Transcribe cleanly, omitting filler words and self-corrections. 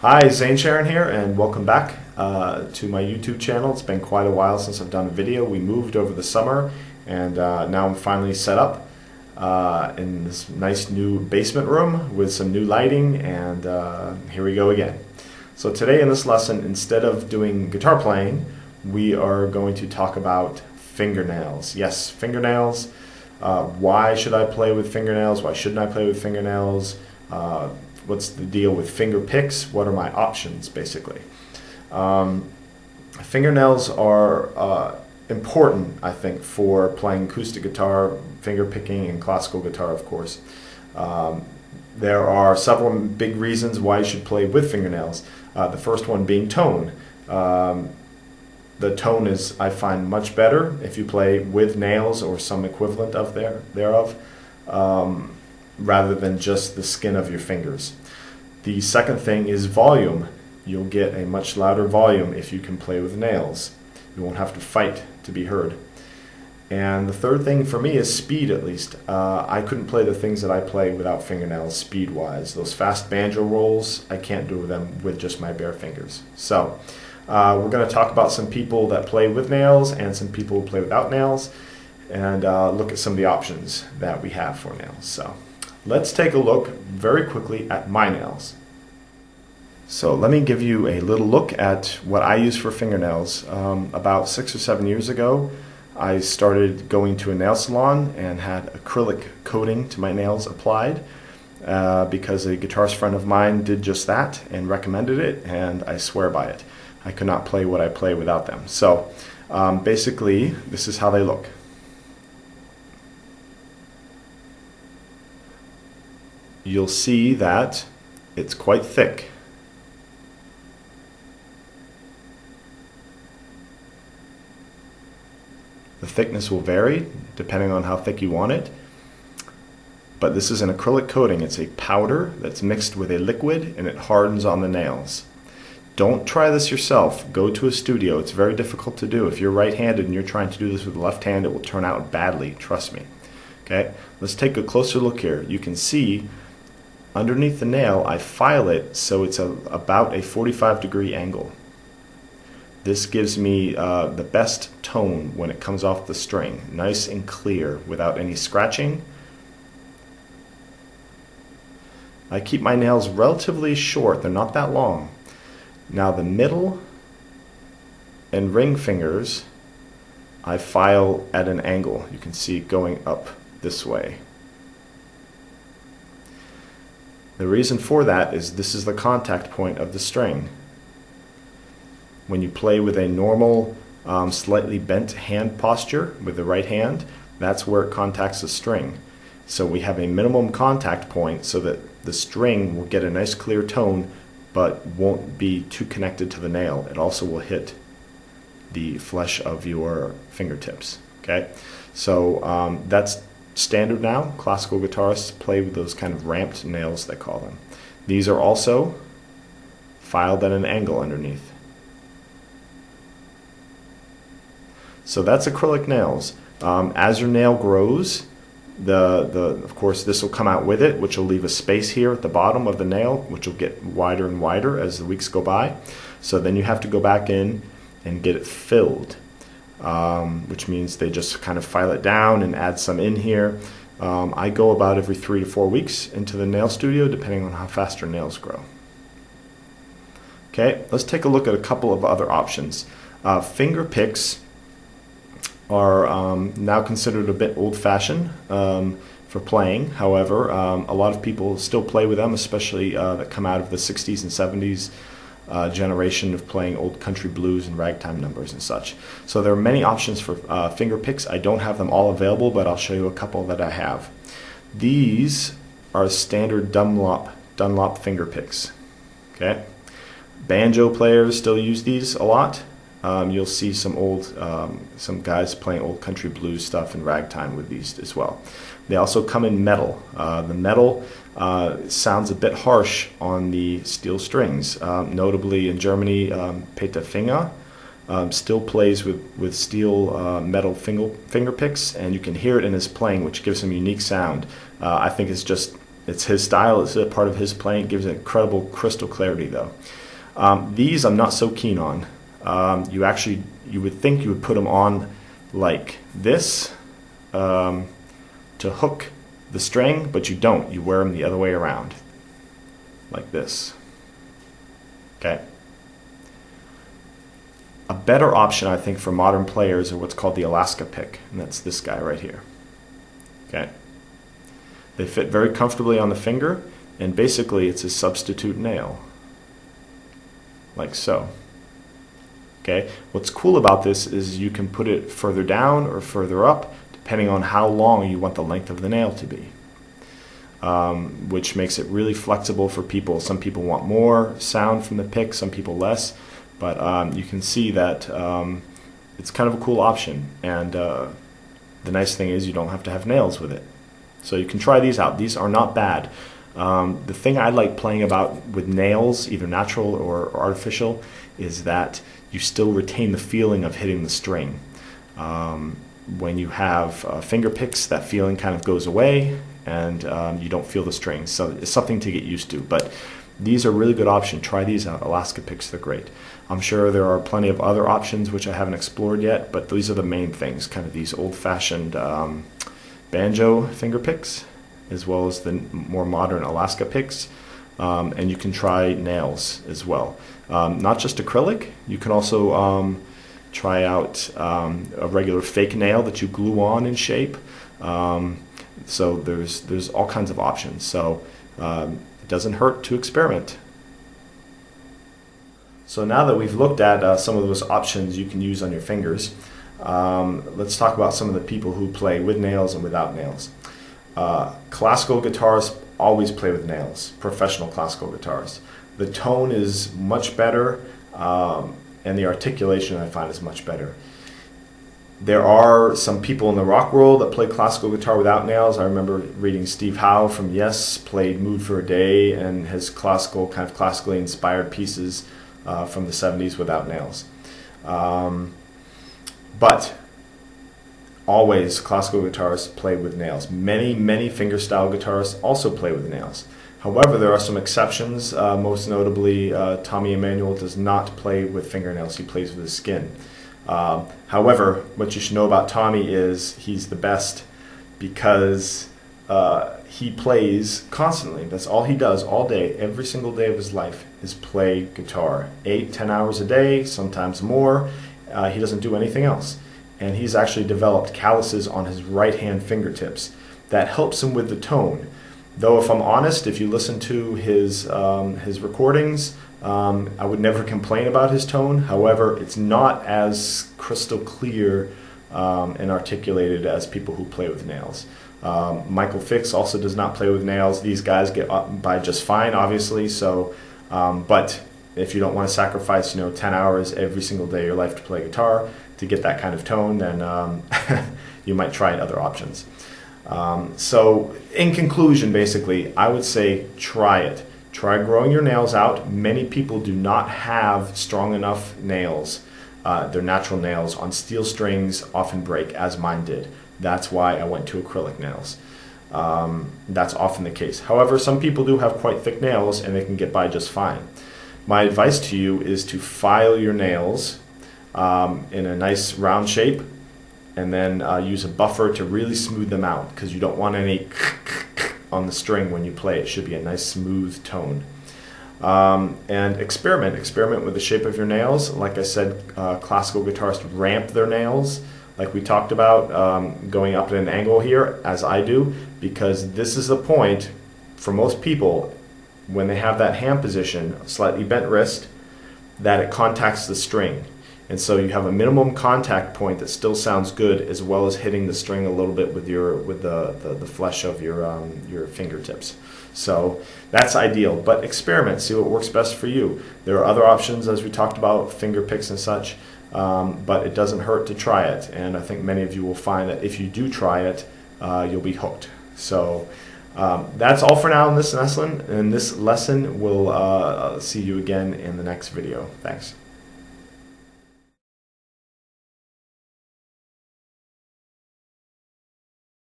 Hi, Zane Charron here, and welcome back to my YouTube channel. It's been quite a while since I've done a video. We moved over the summer, and now I'm finally set up in this nice new basement room with some new lighting, and here we go again. So today in this lesson, instead of doing guitar playing, we are going to talk about fingernails. Yes, fingernails. Why should I play with fingernails? Why shouldn't I play with fingernails? What's the deal with finger picks? What are my options, basically? Fingernails are important, I think, for playing acoustic guitar, finger picking, and classical guitar, of course. There are several big reasons why you should play with fingernails. The first one being tone. The tone is, I find, much better if you play with nails or some equivalent of thereof. Rather than just the skin of your fingers. The second thing is volume. You'll get a much louder volume if you can play with nails. You won't have to fight to be heard. And the third thing for me is speed, at least. I couldn't play the things that I play without fingernails speed-wise. Those fast banjo rolls, I can't do them with just my bare fingers. So we're going to talk about some people that play with nails and some people who play without nails, and look at some of the options that we have for nails. So let's take a look very quickly at my nails. So let me give you a little look at what I use for fingernails. About 6 or 7 years ago, I started going to a nail salon and had acrylic coating to my nails applied because a guitarist friend of mine did just that and recommended it, and I swear by it. I could not play what I play without them. So basically, this is how they look. You'll see that it's quite thick. The thickness will vary depending on how thick you want it, but this is an acrylic coating. It's a powder that's mixed with a liquid, and it hardens on the nails. Don't try this yourself. Go to a studio. It's very difficult to do. If you're right-handed and you're trying to do this with the left hand, it will turn out badly, trust me. Okay, let's take a closer look here. You can see underneath the nail, I file it so it's about a 45-degree angle. This gives me the best tone when it comes off the string, nice and clear without any scratching. I keep my nails relatively short, they're not that long. Now the middle and ring fingers, I file at an angle. You can see it going up this way. The reason for that is this is the contact point of the string. When you play with a normal, slightly bent hand posture with the right hand, that's where it contacts the string. So we have a minimum contact point so that the string will get a nice clear tone but won't be too connected to the nail. It also will hit the flesh of your fingertips. Okay, so that's standard now. Classical guitarists play with those kind of ramped nails, they call them. These are also filed at an angle underneath. So that's acrylic nails. As your nail grows, of course this will come out with it, which will leave a space here at the bottom of the nail, which will get wider and wider as the weeks go by. So then you have to go back in and get it filled. Which means they just kind of file it down and add some in here. I go about every 3 to 4 weeks into the nail studio, depending on how fast your nails grow. Okay, let's take a look at a couple of other options. Finger picks are now considered a bit old-fashioned for playing. However, a lot of people still play with them, especially that come out of the 60s and 70s. Generation of playing old country blues and ragtime numbers and such. So there are many options for finger picks. I don't have them all available, but I'll show you a couple that I have. These are standard Dunlop finger picks. Okay, banjo players still use these a lot. You'll see some guys playing old country blues stuff and ragtime with these as well. They also come in metal. The metal sounds a bit harsh on the steel strings. Notably in Germany, Peter Finger still plays with steel metal finger picks, and you can hear it in his playing, which gives him a unique sound. I think it's just It's his style. It's a part of his playing. It gives it incredible crystal clarity, though. These I'm not so keen on. You would think you would put them on like this to hook the string, but you don't. You wear them the other way around, like this. Okay. A better option, I think, for modern players are what's called the Alaska pick, and that's this guy right here. Okay. They fit very comfortably on the finger, and basically it's a substitute nail, like so. Okay. What's cool about this is you can put it further down or further up, depending on how long you want the length of the nail to be, which makes it really flexible for people. Some people want more sound from the pick, some people less, but you can see that it's kind of a cool option, and the nice thing is you don't have to have nails with it. So you can try these out. These are not bad. The thing I like playing about with nails, either natural or artificial, is that you still retain the feeling of hitting the string. When you have finger picks, that feeling kind of goes away, and you don't feel the string. So it's something to get used to. But these are a really good option. Try these out. Alaska picks, they're great. I'm sure there are plenty of other options which I haven't explored yet, but these are the main things, kind of these old-fashioned banjo finger picks, as well as the more modern Alaska picks. And you can try nails as well. Not just acrylic, you can also try out a regular fake nail that you glue on in shape. So there's all kinds of options. So it doesn't hurt to experiment. So now that we've looked at some of those options you can use on your fingers, let's talk about some of the people who play with nails and without nails. Classical guitarists always play with nails, professional classical guitarists. The tone is much better, and the articulation I find is much better. There are some people in the rock world that play classical guitar without nails. I remember reading Steve Howe from Yes played Mood for a Day and his classical, kind of classically inspired pieces from the 70s without nails. But always classical guitarists play with nails. Many fingerstyle guitarists also play with nails. However, there are some exceptions. Most notably, Tommy Emmanuel does not play with fingernails. He plays with his skin. However, what you should know about Tommy is he's the best because he plays constantly. That's all he does all day, every single day of his life, is play guitar. 8-10 hours a day, sometimes more. He doesn't do anything else. And he's actually developed calluses on his right-hand fingertips that helps him with the tone. Though if I'm honest, if you listen to his recordings, I would never complain about his tone. However, it's not as crystal clear and articulated as people who play with nails. Michael Fix also does not play with nails. These guys get by just fine, obviously. So, but if you don't want to sacrifice, 10 hours every single day of your life to play guitar to get that kind of tone, then you might try other options. So in conclusion, basically, I would say try it. Try growing your nails out. Many people do not have strong enough nails. Their natural nails on steel strings often break, as mine did. That's why I went to acrylic nails. That's often the case. However, some people do have quite thick nails and they can get by just fine. My advice to you is to file your nails in a nice round shape, and then use a buffer to really smooth them out, because you don't want any on the string when you play. It should be a nice smooth tone. And experiment with the shape of your nails. Like I said, classical guitarists ramp their nails, like we talked about, going up at an angle here, as I do, because this is the point for most people when they have that hand position, slightly bent wrist, that it contacts the string. And so you have a minimum contact point that still sounds good, as well as hitting the string a little bit with the flesh of your fingertips. So that's ideal. But experiment, see what works best for you. There are other options, as we talked about, finger picks and such, but it doesn't hurt to try it. And I think many of you will find that if you do try it, you'll be hooked. So that's all for now in this lesson. In this lesson, we'll see you again in the next video. Thanks.